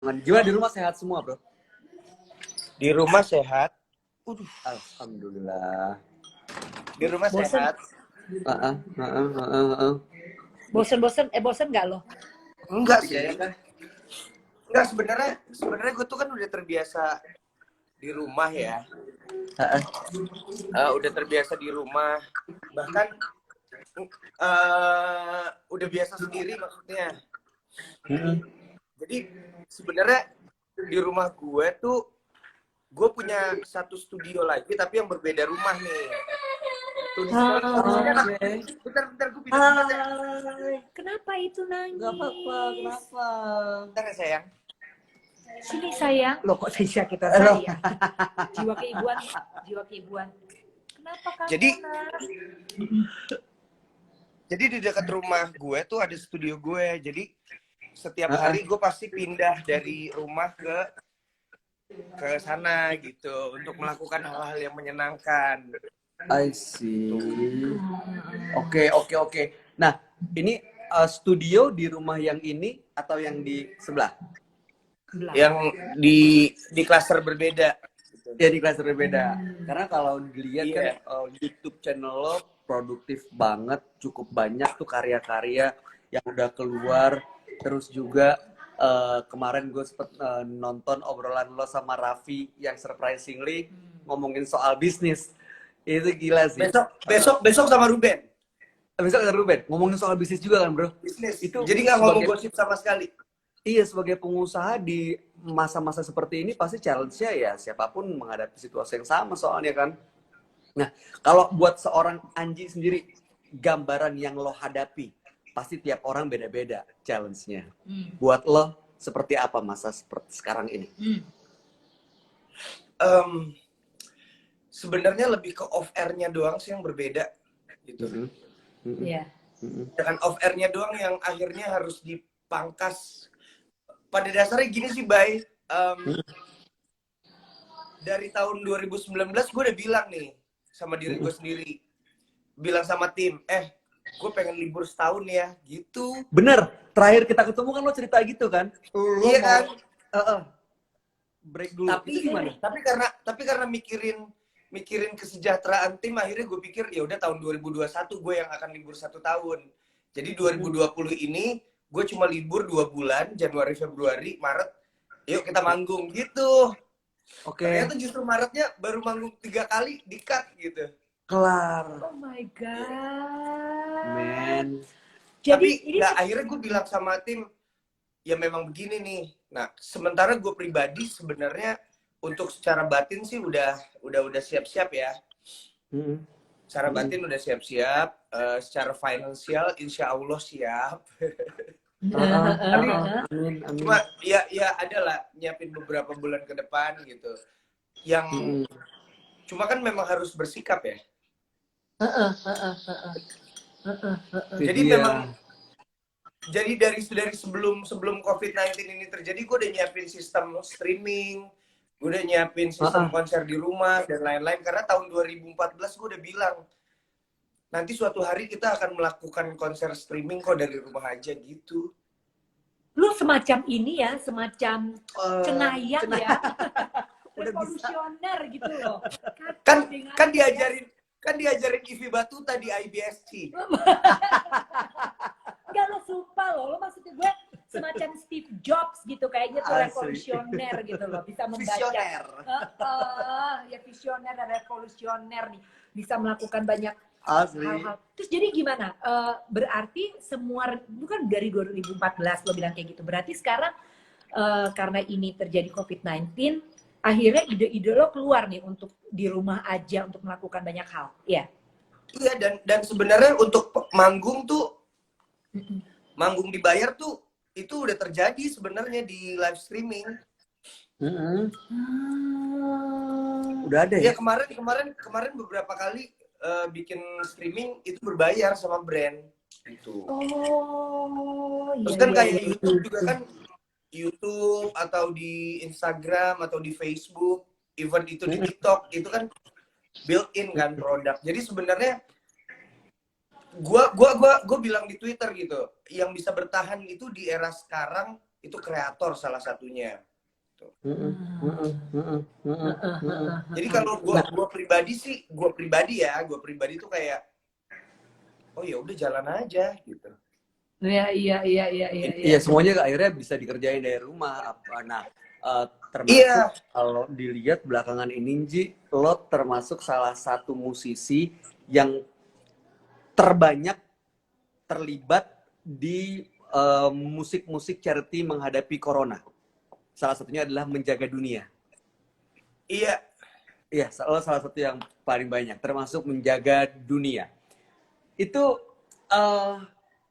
Gimana di rumah sehat semua, bro? Di rumah sehat. Alhamdulillah. Di rumah Bosen. sehat. Bosen nggak lo? Enggak sih. Enggak, sebenarnya gue tuh kan udah terbiasa di rumah ya. Udah terbiasa di rumah. Bahkan udah biasa sendiri maksudnya. Jadi sebenarnya di rumah gue tuh gue punya satu studio lagi tapi yang berbeda rumah nih. Bentar gue pindah ya. Kenapa itu nangis? Gak apa-apa, kenapa? Bentar ya sayang. Sini sayang. Loh kok saya sayang? Jiwa keibuan. Kenapa kamu? Jadi di dekat rumah gue tuh ada studio gue. Jadi setiap hari gue pasti pindah dari rumah ke sana gitu untuk melakukan hal-hal yang menyenangkan. I see. Oke. Nah, ini studio di rumah yang ini atau yang di sebelah? Yang di klaster berbeda. Ya, di klaster berbeda. Karena kalau dilihat kan YouTube channel lo produktif banget, cukup banyak tuh karya-karya yang udah keluar. Terus juga kemarin gue sempet nonton obrolan lo sama Raffi yang surprisingly ngomongin soal bisnis. Itu gila sih. Besok sama Ruben. Besok sama Ruben ngomongin soal bisnis juga kan, bro? Bisnis. Itu jadi nggak ngomong gosip sama sekali. Iya, sebagai pengusaha di masa-masa seperti ini pasti challenge-nya ya siapapun menghadapi situasi yang sama soalnya kan. Nah, kalau buat seorang Anji sendiri, gambaran yang lo hadapi pasti tiap orang beda-beda challenge-nya. Buat lo seperti apa masa seperti sekarang ini? Sebenarnya lebih ke off air-nya doang sih yang berbeda gitu. Iya. Dengan off air-nya doang yang akhirnya harus dipangkas. Pada dasarnya gini sih, Bay. Dari tahun 2019 gue udah bilang nih sama diri gue sendiri. Bilang sama tim, gue pengen libur setahun ya, gitu. Bener, terakhir kita ketemu kan lo cerita gitu kan? Iya kan? Break dulu. Itu gimana? Tapi karena mikirin kesejahteraan tim, akhirnya gue pikir ya udah tahun 2021 gue yang akan libur 1 tahun. Jadi 2020 ini gue cuma libur 2 bulan, Januari, Februari, Maret. Yuk kita manggung gitu. Oke. Ternyata justru Maretnya baru manggung 3 kali di-cut gitu. Kelar. Oh my god. Man. Tapi akhirnya gue bilang sama tim, ya memang begini nih. Nah, sementara gue pribadi sebenarnya untuk secara batin sih udah siap-siap ya. Secara batin udah siap-siap, secara finansial insya Allah siap. Amin. Cuma ya adalah nyiapin beberapa bulan ke depan gitu. Yang cuma kan memang harus bersikap ya. Jadi memang dari sebelum COVID-19 ini terjadi, gue udah nyiapin sistem streaming, gue udah nyiapin sistem konser di rumah dan lain-lain. Karena tahun 2014 gue udah bilang, nanti suatu hari kita akan melakukan konser streaming kok dari rumah aja gitu. Lu semacam ini ya, semacam cenayang ya. Revolusioner gitu loh. Kan diajarin Ivi Batuta di IBSC. Enggak, lo sumpah lo maksudnya gue semacam Steve Jobs gitu, kayaknya tuh revolusioner gitu loh, bisa membaca. Visioner. Ya visioner dan revolusioner nih, bisa melakukan banyak Asli. hal-hal. Terus jadi gimana? Berarti semua, bukan dari 2014 lo bilang kayak gitu, berarti sekarang karena ini terjadi COVID-19, akhirnya ide-ide lo keluar nih untuk di rumah aja untuk melakukan banyak hal, ya? Iya, dan sebenarnya untuk manggung tuh, manggung dibayar tuh, itu udah terjadi sebenarnya di live streaming. Udah ada ya? Ya kemarin beberapa kali bikin streaming itu berbayar sama brand gitu. Terus kan kayak YouTube juga kan, YouTube atau di Instagram atau di Facebook, even itu di TikTok, itu kan built-in kan produk. Jadi sebenarnya gua bilang di Twitter gitu, yang bisa bertahan itu di era sekarang itu kreator salah satunya. Jadi kalau gue pribadi tuh kayak, oh ya udah jalan aja gitu. Iya, semuanya akhirnya bisa dikerjain dari rumah. Nah, termasuk kalau dilihat belakangan ini, Ji, lo termasuk salah satu musisi yang terbanyak terlibat di musik-musik charity menghadapi corona. Salah satunya adalah Menjaga Dunia. Iya, lo salah satu yang paling banyak, termasuk Menjaga Dunia. Itu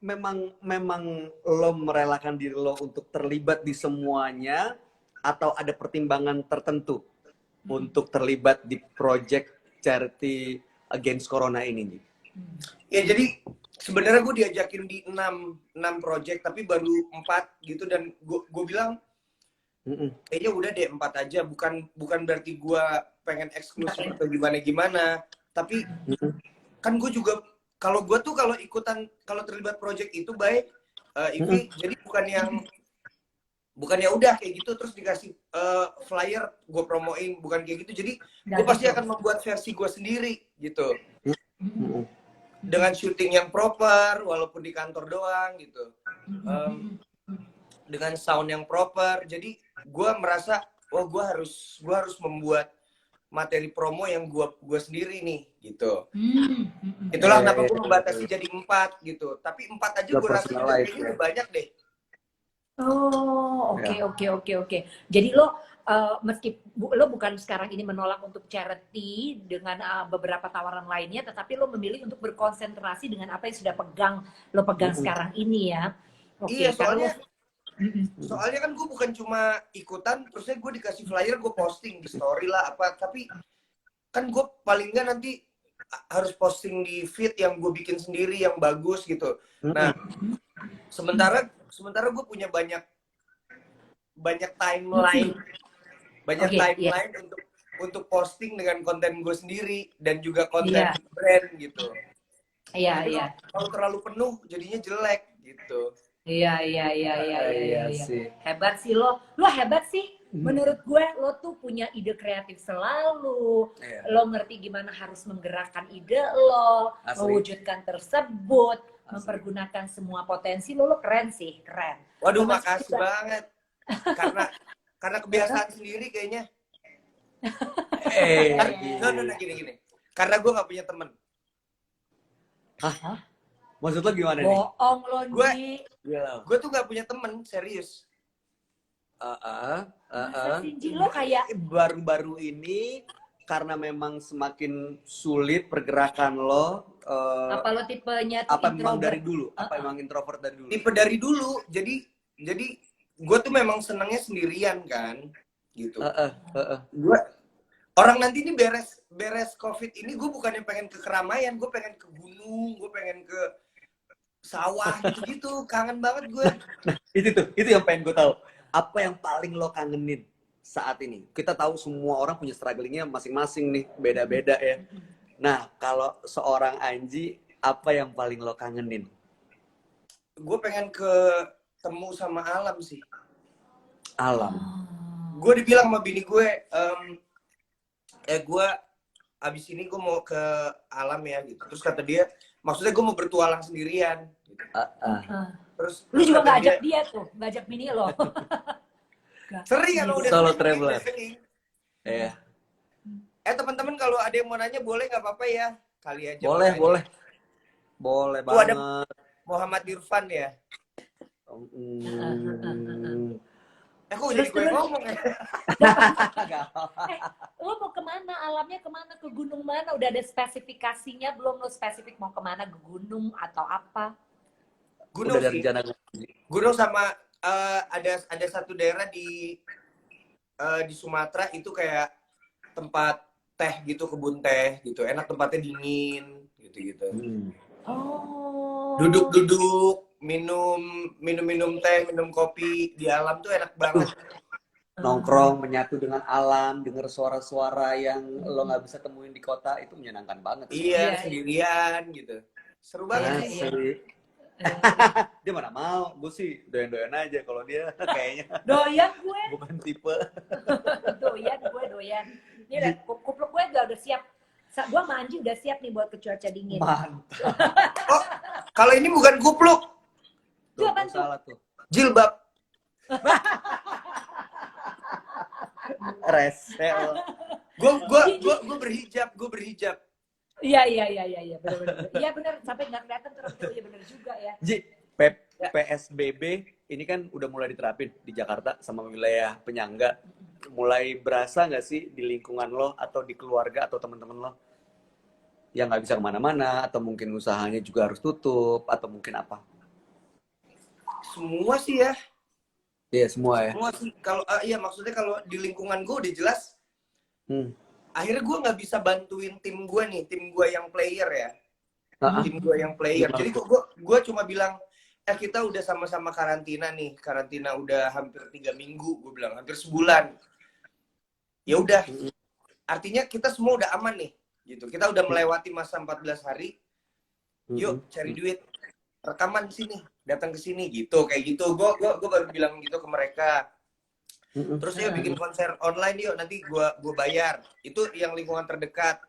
memang lo merelakan diri lo untuk terlibat di semuanya, atau ada pertimbangan tertentu untuk terlibat di project charity against corona ini? Ya jadi sebenarnya gue diajakin di 6 project tapi baru 4 gitu, dan gue bilang kayaknya udah deh 4 aja, bukan berarti gue pengen eksklusif atau gimana, tapi kan gue juga kalau terlibat project itu baik Ivi, jadi bukan ya udah kayak gitu terus dikasih flyer gue promoin, bukan kayak gitu. Jadi gue pasti akan membuat versi gue sendiri gitu, dengan syuting yang proper walaupun di kantor doang gitu, dengan sound yang proper. Jadi gue merasa wah gue harus membuat materi promo yang gue sendiri nih gitu. Itulah kenapa gue membatasi jadi 4 gitu. Tapi 4 aja gue rasa ini udah banyak deh. Oh, oke. Jadi lo meski lo bukan sekarang ini menolak untuk charity dengan beberapa tawaran lainnya, tetapi lo memilih untuk berkonsentrasi dengan apa yang sudah lo pegang sekarang ini ya. Iya, soalnya kan gue bukan cuma ikutan terusnya gue dikasih flyer gue posting di story lah apa, tapi kan gue paling nggak nanti harus posting di feed yang gue bikin sendiri yang bagus gitu. Nah, sementara gue punya banyak timeline, untuk posting dengan konten gue sendiri dan juga konten brand gitu. Iya. Kalau terlalu penuh jadinya jelek gitu. Iya. Hebat sih lo hebat sih. Menurut gue lo tuh punya ide kreatif selalu. Lo ngerti gimana harus menggerakkan ide lo, mewujudkan tersebut, mempergunakan semua potensi lo keren sih, keren. Waduh, makasih banget. Karena kebiasaan sendiri kayaknya. Gini. Karena gue nggak punya temen. Hah? Maksud lo gimana nih? Bohong lo, Ji. Gue tuh nggak punya temen, serius. Ji, lo kayak baru-baru ini karena memang semakin sulit pergerakan lo. Apa lo tipenya apa memang dari dulu? Apa emang introvert dari dulu? Tipe dari dulu. Jadi gue tuh memang senangnya sendirian kan, gitu. Orang nanti ini beres COVID ini gue bukannya pengen ke keramaian, gue pengen ke gunung, gue pengen ke sawah gitu, kangen banget gue. Nah, itu yang pengen gue tahu. Apa yang paling lo kangenin saat ini? Kita tahu semua orang punya strugglingnya masing-masing nih, beda-beda ya. Nah, kalau seorang Anji, apa yang paling lo kangenin? Gue pengen ketemu sama alam sih. Alam. Gue dibilang sama bini gue, gue abis ini gue mau ke alam ya gitu. Terus kata dia, maksudnya gue mau bertualang sendirian. Gitu. Terus lu juga nggak ajak dia tuh, nggak ajak bini lo. Sering kan udah solo traveler. Iya. Teman-teman kalau ada yang mau nanya boleh nggak apa-apa ya, kali aja. Boleh banget. Ada Muhammad Irfan ya. Kok jadi gue ngomong ya? Lo mau kemana? Alamnya kemana? Ke gunung mana? Udah ada spesifikasinya belum? Lo spesifik mau kemana? Ke gunung atau apa? Gunung udah sih. Ada gunung sama ada satu daerah di Sumatera itu kayak tempat teh gitu, kebun teh gitu. Enak, tempatnya dingin gitu. Oh. Duduk-duduk, minum teh, minum kopi di alam tuh enak banget. Nongkrong, menyatu dengan alam, dengar suara-suara yang lo nggak bisa temuin di kota, itu menyenangkan banget. Iya, sendirian gitu. Seru banget sih. Dia mana mau, gue sih doyan-doyan aja kalau dia kayaknya Doyan gue. bukan tipe. Doyan. Ini udah, kupluk gue udah siap. Gue sama Anji udah siap nih buat ke cuaca dingin. Mantap. Oh, kalau ini bukan kupluk. Itu apaan tuh? Salah tuh. Jilbab. Resel. Gue berhijab. Iya, benar. Iya benar, sampai nggak kelihatan terus. Iya benar juga ya. Ji, PSBB ini kan udah mulai diterapin di Jakarta sama wilayah penyangga. Mulai berasa nggak sih di lingkungan lo atau di keluarga atau teman-teman lo yang nggak bisa kemana-mana atau mungkin usahanya juga harus tutup atau mungkin apa? Semua sih ya. Iya semua ya. Semua sih. Kalau iya maksudnya kalau di lingkungan gue udah jelas. Akhirnya gue nggak bisa bantuin tim gue nih, tim gue yang player ya. Tim gue yang player. Jadi gue cuma bilang, kita udah sama-sama karantina nih. Karantina udah hampir 3 minggu, gue bilang hampir sebulan. Ya udah, artinya kita semua udah aman nih, gitu. Kita udah melewati masa 14 hari. Yuk cari duit, rekaman sini, datang ke sini, gitu, kayak gitu. Gue baru bilang gitu ke mereka. Terus yuk bikin konser online yuk, nanti gue bayar. Itu yang lingkungan terdekat.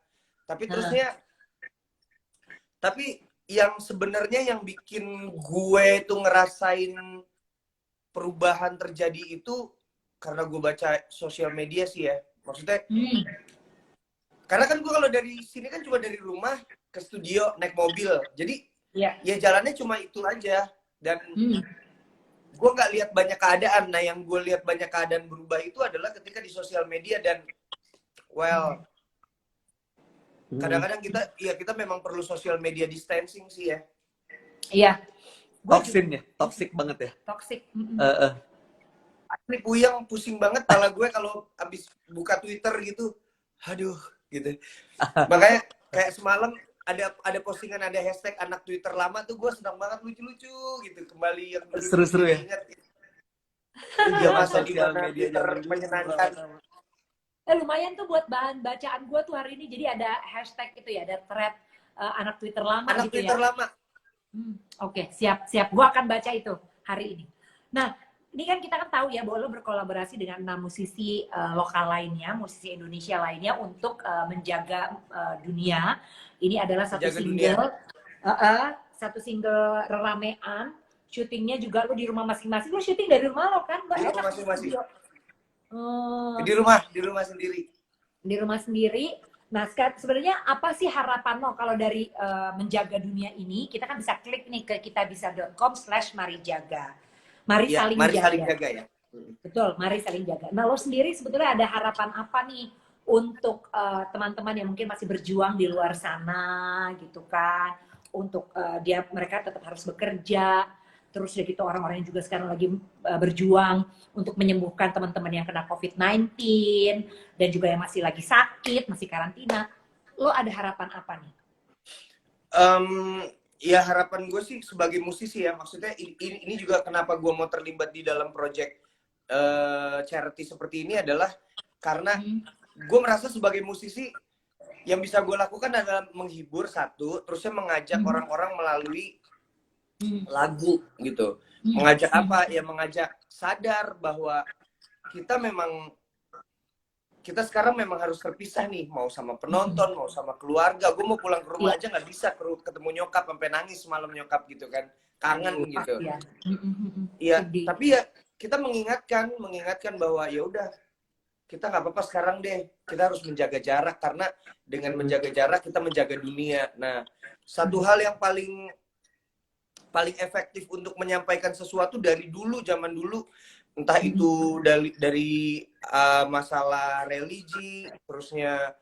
Tapi yang sebenarnya yang bikin gue tuh ngerasain perubahan terjadi itu karena gue baca sosial media sih ya. Maksudnya, karena kan gue kalau dari sini kan cuma dari rumah ke studio naik mobil. Jadi ya jalannya cuma itu aja. Dan gue nggak lihat banyak keadaan. Nah yang gue lihat banyak keadaan berubah itu adalah ketika di sosial media dan kadang-kadang kita memang perlu social media distancing sih ya. Iya. Toxic banget ya. Toxic. Ini puyeng, pusing banget kepala gue kalau abis buka Twitter gitu. Aduh, gitu. Makanya kayak semalam ada postingan, ada hashtag anak Twitter lama tuh gue senang banget, lucu-lucu gitu. Kembali yang seru-seru ya. Iya, masa di mana Twitter menyenangkan. Lumayan tuh buat bahan bacaan gue tuh hari ini. Jadi ada hashtag itu ya, ada thread anak Twitter lama anak gitu Twitter ya. lama. Oke, siap. Gue akan baca itu hari ini. Nah, ini kan kita kan tahu ya bahwa lo berkolaborasi dengan 6 musisi lokal lainnya, musisi Indonesia lainnya untuk menjaga dunia. Ini adalah satu single reramean. Syutingnya juga lo di rumah masing-masing. Lo syuting dari rumah lo kan? Di rumah masing-masing. Di rumah sendiri. Di rumah sendiri. Nah, sebenarnya apa sih harapan lo kalau dari menjaga dunia ini? Kita kan bisa klik nih ke kitabisa.com/marijaga. Mari saling jaga ya. Betul, mari saling jaga. Nah, lo sendiri sebetulnya ada harapan apa nih untuk teman-teman yang mungkin masih berjuang di luar sana gitu kan? Untuk mereka tetap harus bekerja. Terus ya gitu orang-orang yang juga sekarang lagi berjuang untuk menyembuhkan teman-teman yang kena COVID-19 dan juga yang masih lagi sakit, masih karantina. Lo ada harapan apa nih? Ya harapan gue sih sebagai musisi ya, maksudnya ini juga kenapa gue mau terlibat di dalam project charity seperti ini adalah karena gue merasa sebagai musisi yang bisa gue lakukan adalah menghibur satu, terusnya mengajak orang-orang melalui lagu gitu. Mengajak apa? Ya mengajak sadar bahwa kita sekarang memang harus terpisah nih, mau sama penonton, mau sama keluarga. Gue mau pulang ke rumah aja nggak bisa ketemu nyokap sampai nangis semalam nyokap gitu kan, kangen gitu. Iya, tapi ya kita mengingatkan bahwa ya udah kita nggak apa-apa sekarang deh, kita harus menjaga jarak karena dengan menjaga jarak kita menjaga dunia. Nah, satu hal yang paling efektif untuk menyampaikan sesuatu dari dulu, zaman dulu, entah itu dari masalah religi, terusnya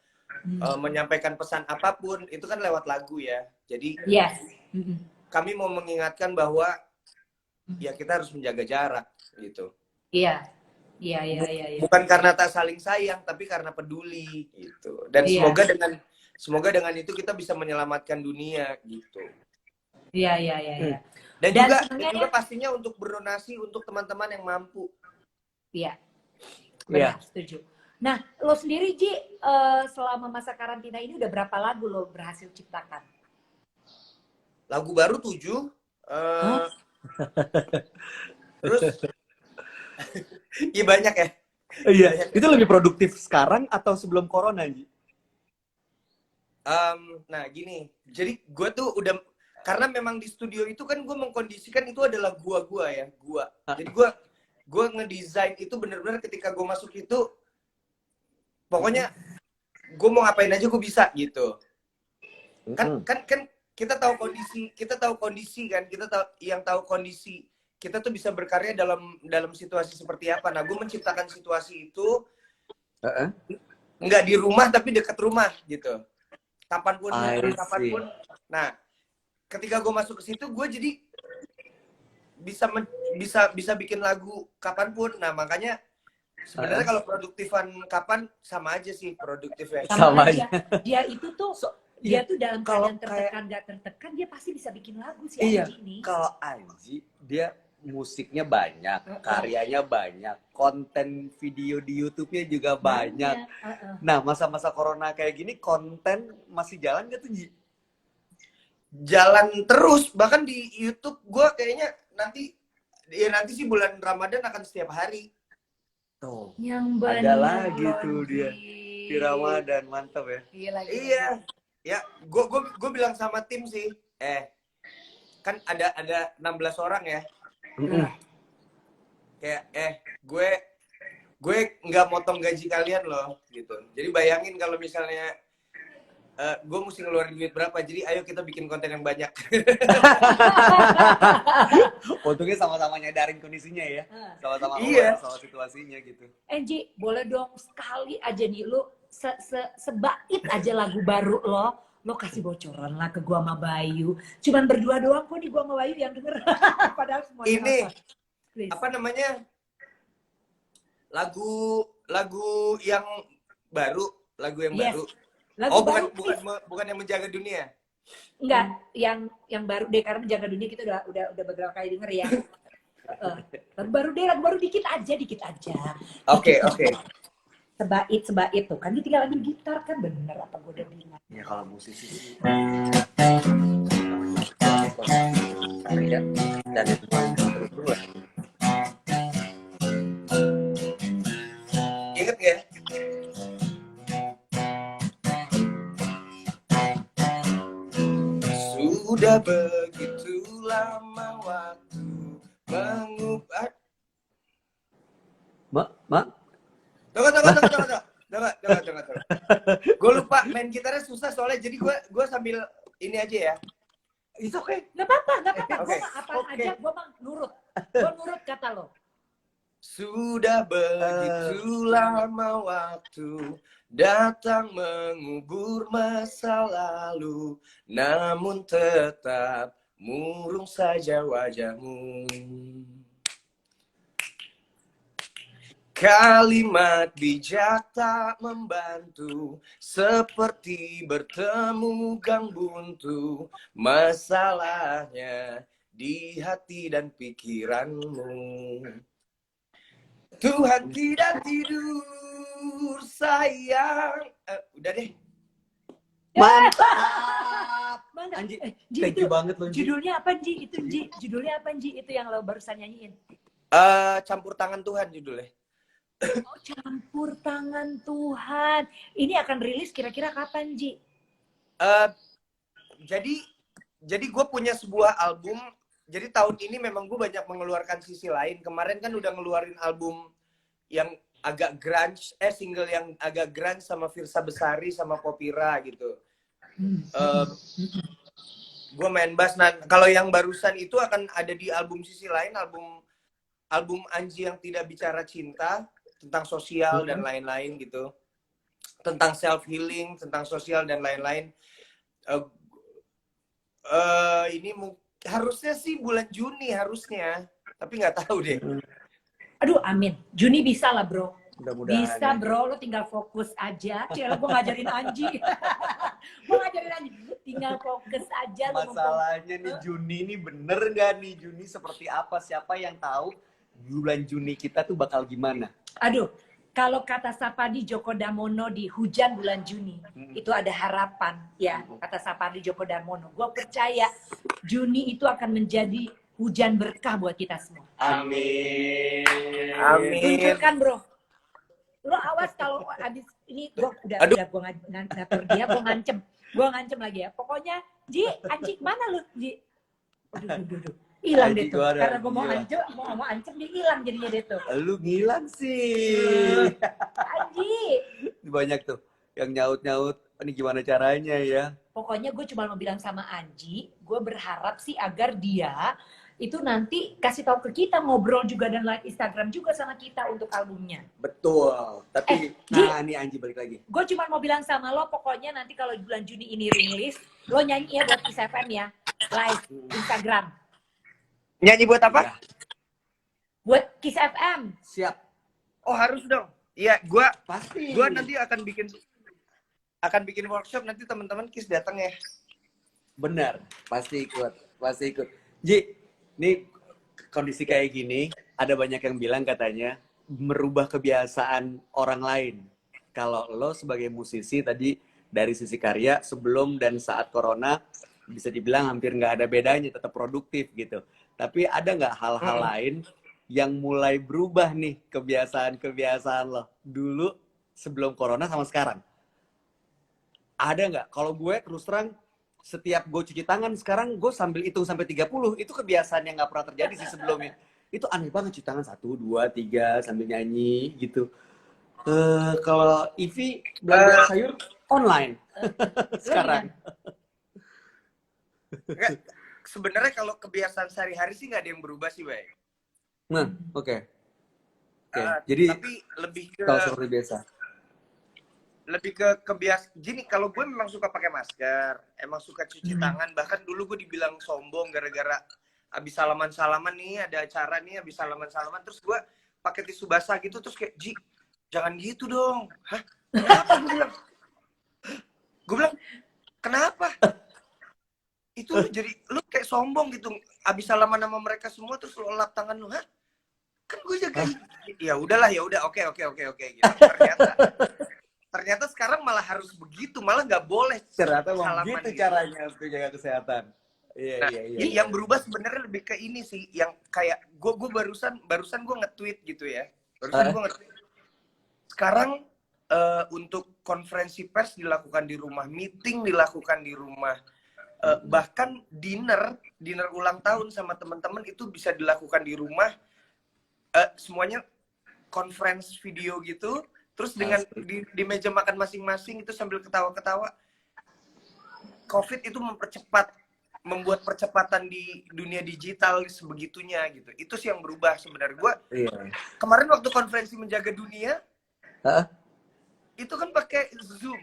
menyampaikan pesan apapun, itu kan lewat lagu ya. Jadi kami mau mengingatkan bahwa ya kita harus menjaga jarak gitu. Iya. Bukan karena tak saling sayang, tapi karena peduli gitu. Dan semoga dengan itu kita bisa menyelamatkan dunia gitu. Iya. Dan juga pastinya untuk berdonasi untuk teman-teman yang mampu. Iya. Benar, setuju. Nah, lo sendiri Ji, selama masa karantina ini udah berapa lagu lo berhasil ciptakan? Lagu baru 7, Eh, terus iya banyak ya. Iya, itu lebih produktif sekarang atau sebelum corona, Ji? Nah gini, jadi gue tuh udah, karena memang di studio itu kan gue mengkondisikan itu adalah gua ya, gua. Jadi gue ngedesain itu bener-bener ketika gue masuk itu, pokoknya gue mau ngapain aja gue bisa gitu. Kan kita tahu kondisi kan, tahu kondisi kita tuh bisa berkarya dalam situasi seperti apa. Nah gue menciptakan situasi itu nggak di rumah tapi dekat rumah gitu. Kapanpun. Nah, ketika gue masuk ke situ, gue jadi bisa bikin lagu kapanpun. Nah, makanya sebenarnya kalau produktifan kapan sama aja sih produktifnya. Sama aja. Dia itu tuh dia tuh dalam keadaan tertekan nggak tertekan, dia pasti bisa bikin lagu sih. Iya. Anji ini. Kalau Anji, dia musiknya banyak, karyanya banyak, konten video di YouTube-nya juga banyak. Nah, masa-masa corona kayak gini, konten masih jalan nggak tuh, Ji? Jalan terus, bahkan di YouTube gue kayaknya nanti sih bulan Ramadan akan setiap hari. Tuh, yang ada lagi tuh dia di Ramadan, mantap ya. Iya, ya, gue bilang sama tim sih, kan ada 16 orang ya. Kayak gue nggak motong gaji kalian loh gitu. Jadi bayangin kalau misalnya gue mesti ngeluarin duit berapa, jadi ayo kita bikin konten yang banyak. Untungnya sama-sama nyadarin kondisinya ya, sama-sama sama situasinya gitu. Anji, boleh dong sekali aja nih lu sebait aja lagu baru lo kasih bocoran lah ke gua sama Bayu. Cuman berdua doang kok nih gua sama Bayu yang denger. Padahal semua ini apa namanya, lagu yang baru, baru. Lagu baru, bukan yang Menjaga Dunia. Enggak, yang baru deh, karena Menjaga Dunia kita udah beberapa kali denger ya. Lagu baru dikit aja. Oke. Sebait tuh kan, dia tinggal ambil gitar kan, bener apa gue udah bilang. Ya kalau musisi sih karya dan itu terus. Ingat ya? Sudah begitu lama waktu mengubah. Tunggu. Gue lupa main gitarnya susah soalnya, jadi gue sambil ini aja ya. Itu oke. Nggak apa-apa. Gue mah apa aja, gue mah nurut. Gue nurut kata lo. Sudah begitu lama waktu datang mengubur masa lalu, namun tetap murung saja wajahmu. Kalimat bijak tak membantu, seperti bertemu gang buntu. Masalahnya di hati dan pikiranmu. Tuhan tidak tidur, sayang. Udah deh. Mantap. Anji, thank you banget loh, Ji. Judulnya apa, Ji? Judulnya apa, Ji? Itu yang lo barusan nyanyiin. Campur Tangan Tuhan judulnya. Oh, Campur Tangan Tuhan. Ini akan rilis kira-kira kapan, Ji? Jadi gue punya sebuah album. Jadi tahun ini memang gue banyak mengeluarkan sisi lain. Kemarin kan udah ngeluarin album yang agak grunge, single yang agak grunge sama Firsa Besari sama Popira gitu. Gue main bass. Nah, kalau yang barusan itu akan ada di album sisi lain, album Anji yang Tidak Bicara Cinta, tentang sosial dan lain-lain gitu, tentang self healing, tentang sosial dan lain-lain. Ini harusnya sih bulan Juni harusnya, tapi nggak tahu deh. Aduh, amin. Juni bisa lah, bro. Bisa, bro. Lo tinggal fokus aja. Gue ngajarin Anji. Tinggal fokus aja. Masalahnya nih Juni ini bener nggak nih? Juni seperti apa? Siapa yang tahu bulan Juni kita tuh bakal gimana? Aduh, Kalau kata Sapadi Djoko Damono di Hujan Bulan Juni, itu ada harapan ya, kata Sapadi Djoko Damono. Gue percaya Juni itu akan menjadi hujan berkah buat kita semua. Amin. Amin. Tunjukkan bro. Lo awas kalau abis ini gue udah gue ngatur dia, gue ngancem lagi ya. Pokoknya Ji, anjing mana lu Ji? Aduh. Hilang deh tuh. Karena gue mau ancem dia hilang jadinya deh tuh. Lu ngilang sih. Anji. Banyak tuh yang nyaut-nyaut. Ini gimana caranya ya? Pokoknya gue cuma mau bilang sama Anji, gue berharap sih agar dia itu nanti kasih tahu ke kita, ngobrol juga dan like Instagram juga sama kita untuk albumnya. Betul. Tapi ini Anji balik lagi. Gue cuma mau bilang sama lo, pokoknya nanti kalau bulan Juni ini rilis, lo nyanyi ya buat Kiss FM ya, live Instagram. Nyanyi buat apa? Ya. Buat Kiss FM. Siap. Oh harus dong. Iya, gue Pasti. nanti akan bikin workshop, nanti teman-teman Kiss datang ya. Benar, pasti ikut. Ji, ini kondisi kayak gini, ada banyak yang bilang katanya merubah kebiasaan orang lain. Kalau lo sebagai musisi tadi dari sisi karya sebelum dan saat corona bisa dibilang hampir nggak ada bedanya, tetap produktif gitu. Tapi ada nggak hal-hal lain yang mulai berubah nih kebiasaan lo dulu sebelum corona sama sekarang? Ada nggak? Kalau gue terus terang setiap gue cuci tangan sekarang gue sambil hitung sampai 30, itu kebiasaan yang nggak pernah terjadi sih sebelumnya. Itu aneh banget, cuci tangan 1, 2, 3 sambil nyanyi gitu. Kalau Ivi belanja sayur online sekarang. Sebenarnya kalau kebiasaan sehari-hari sih nggak ada yang berubah sih, Bay. Nah, oke. Jadi tapi lebih ke kalau seperti biasa. Gini, kalau gue memang suka pakai masker, emang suka cuci tangan, bahkan dulu gue dibilang sombong gara-gara abis salaman-salaman nih, ada acara nih abis salaman-salaman, terus gue pakai tisu basah gitu, terus kayak, Ji, jangan gitu dong. Hah? Kenapa? Gue bilang, kenapa? Itu jadi lu kayak sombong gitu, abis salaman sama mereka semua terus lu lap tangan lu. Hah? Kan gue jaga. Ya udahlah, oke gitu. Ternyata sekarang malah harus begitu, malah nggak boleh. Ternyata salaman begitu gitu. Caranya untuk jaga kesehatan. Iya. Yang berubah sebenarnya lebih ke ini sih, yang kayak gue barusan gue nge-tweet gitu ya. Gue nge-tweet. Sekarang untuk konferensi pers dilakukan di rumah, meeting dilakukan di rumah, bahkan dinner ulang tahun sama teman-teman itu bisa dilakukan di rumah, semuanya conference video gitu. Terus dengan di meja makan masing-masing itu sambil ketawa-ketawa. COVID itu membuat percepatan di dunia digital sebegitunya gitu. Itu sih yang berubah sebenarnya. Gue kemarin waktu konferensi menjaga dunia, itu kan pakai Zoom.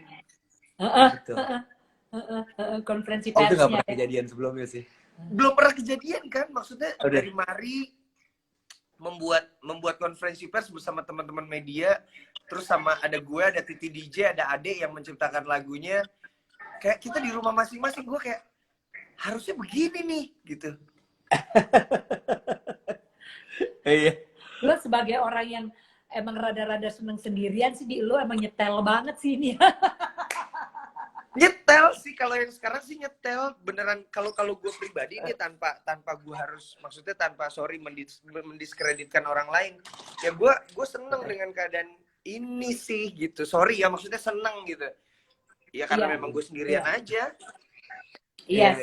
Konferensi persnya. Itu nggak pernah kejadian sebelumnya sih. Belum pernah kejadian kan? Maksudnya dari mari membuat konferensi pers bersama teman-teman media, terus sama ada gue, ada Titi DJ, ada Ade yang menciptakan lagunya. Kayak kita di rumah masing-masing, gue kayak harusnya begini nih gitu. Iya. Lo sebagai orang yang emang rada-rada seneng sendirian sih, lo emang nyetel banget sih ini. Nyetel sih, kalau yang sekarang sih nyetel beneran. Kalau gue pribadi nih tanpa gue harus, maksudnya tanpa mendiskreditkan orang lain, ya gue seneng dengan keadaan ini sih gitu. Sorry ya, maksudnya seneng gitu ya, karena memang gue sendirian aja. Iya.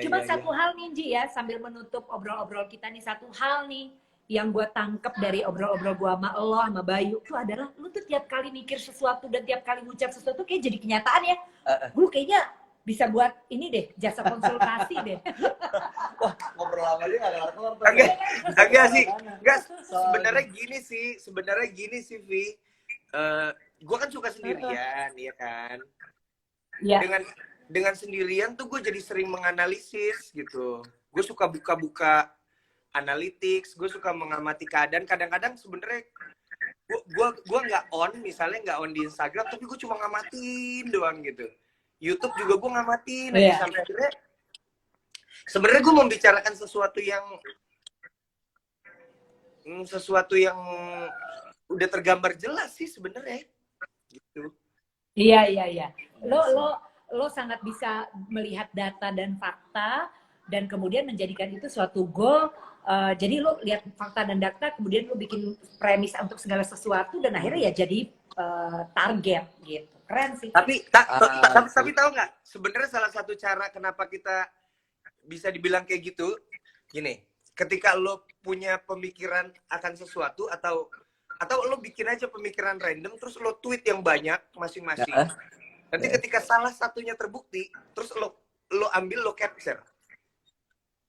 Cuma Iya. satu hal nih Ji ya, sambil menutup obrol-obrol kita nih, satu hal nih yang gue tangkep dari obrol-obrol gue sama lo, sama Bayu, tuh adalah lu tuh tiap kali mikir sesuatu dan tiap kali ngucap sesuatu kayak jadi kenyataan ya. Gue kayaknya bisa buat ini deh, jasa konsultasi deh. Wah, ngobrol lama dia nggak kelar-kelar. Agak sih. Enggak, sebenarnya gini sih, Vi. Gue kan suka sendirian, ya kan? Iya. Dengan sendirian tuh gue jadi sering menganalisis gitu. Gue suka buka-buka analytics, gue suka mengamati keadaan. Kadang-kadang sebenarnya gue nggak misalnya nggak on di Instagram, tapi gue cuma ngamatin doang gitu. YouTube juga gue ngamatin, sampai akhirnya sebenarnya gue membicarakan sesuatu yang udah tergambar jelas sih sebenarnya gitu. Iya, iya, iya. Lo sangat bisa melihat data dan fakta dan kemudian menjadikan itu suatu goal. Jadi lo lihat fakta dan data, kemudian lo bikin premis untuk segala sesuatu dan akhirnya ya jadi target gitu. Keren sih. Tapi tahu nggak? Sebenarnya salah satu cara kenapa kita bisa dibilang kayak gitu, gini, ketika lo punya pemikiran akan sesuatu atau lo bikin aja pemikiran random terus lo tweet yang banyak masing-masing. Nanti ketika salah satunya terbukti, terus lo ambil, lo capture.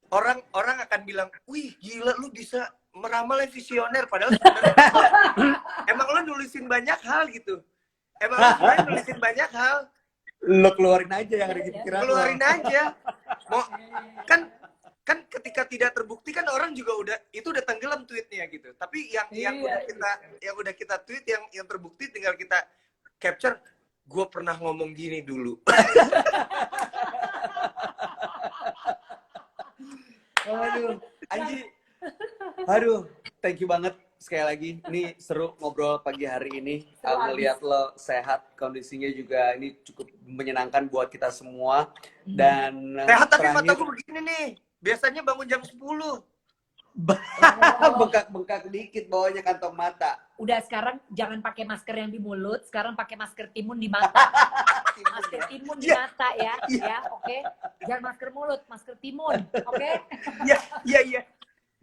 Orang akan bilang, "Wih, gila lu bisa meramal yang visioner." Padahal sebenarnya emang lo nulisin banyak hal gitu. Emang lo sebenarnya nulisin banyak hal. Lo keluarin aja yang ada di pikiran lo. Keluarin aja. Mau kan ketika tidak terbukti kan orang juga udah tenggelam tweetnya gitu. Tapi yang udah kita tweet yang terbukti tinggal kita capture. Gue pernah ngomong gini dulu. Aduh, Anji. Aduh, thank you banget sekali lagi. Ini seru ngobrol pagi hari ini. Ngeliat lo sehat, kondisinya juga ini cukup menyenangkan buat kita semua. Dan sehat tapi mata gue begini nih. Biasanya bangun jam 10. Bengkak-bengkak dikit bawahnya kantong mata. Udah sekarang jangan pakai masker yang di mulut, sekarang pakai masker timun di mata. Masker timun di mata ya, oke. Jangan masker mulut, masker timun, oke? Iya.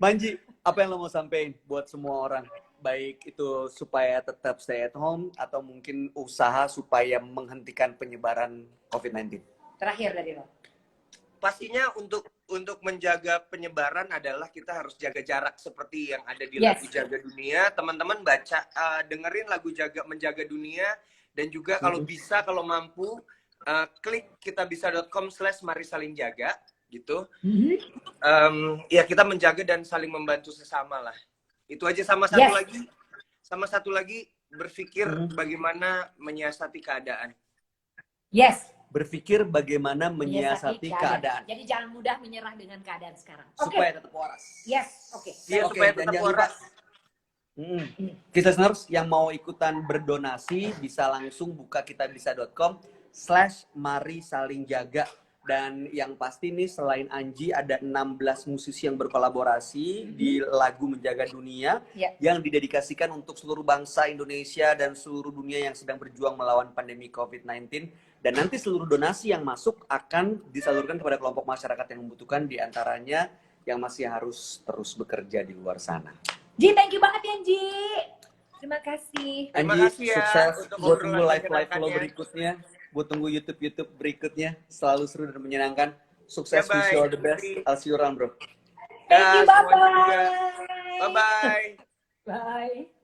Manji, apa yang lo mau sampein buat semua orang? Baik itu supaya tetap stay at home atau mungkin usaha supaya menghentikan penyebaran COVID-19. Terakhir dari lo. Pastinya untuk menjaga penyebaran adalah kita harus jaga jarak seperti yang ada di lagu Jaga Dunia. Teman-teman baca, dengerin lagu Menjaga Dunia, dan juga kalau bisa, kalau mampu, klik kitabisa.com/marisalingjaga gitu. Ya kita menjaga dan saling membantu sesama lah. Itu aja. Sama satu lagi berpikir bagaimana menyiasati keadaan. Yes. Berpikir bagaimana menyiasati keadaan. Jadi jangan mudah menyerah dengan keadaan sekarang. Supaya tetap waras. Yes, oke. Iya, supaya tetap waras. Listeners yang mau ikutan berdonasi bisa langsung buka kitabisa.com/marisalingjaga. Dan yang pasti nih selain Anji ada 16 musisi yang berkolaborasi di lagu Menjaga Dunia yang didedikasikan untuk seluruh bangsa Indonesia dan seluruh dunia yang sedang berjuang melawan pandemi COVID-19. Dan nanti seluruh donasi yang masuk akan disalurkan kepada kelompok masyarakat yang membutuhkan, diantaranya yang masih harus terus bekerja di luar sana. Ji, thank you banget ya, Ji. Terima kasih. Anji, sukses buat tunggu live lo berikutnya. Buat tunggu YouTube berikutnya. Selalu seru dan menyenangkan. Sukses, wish you all the best. I'll see you around, bro. Thank you, bye-bye. Bye-bye. Bye.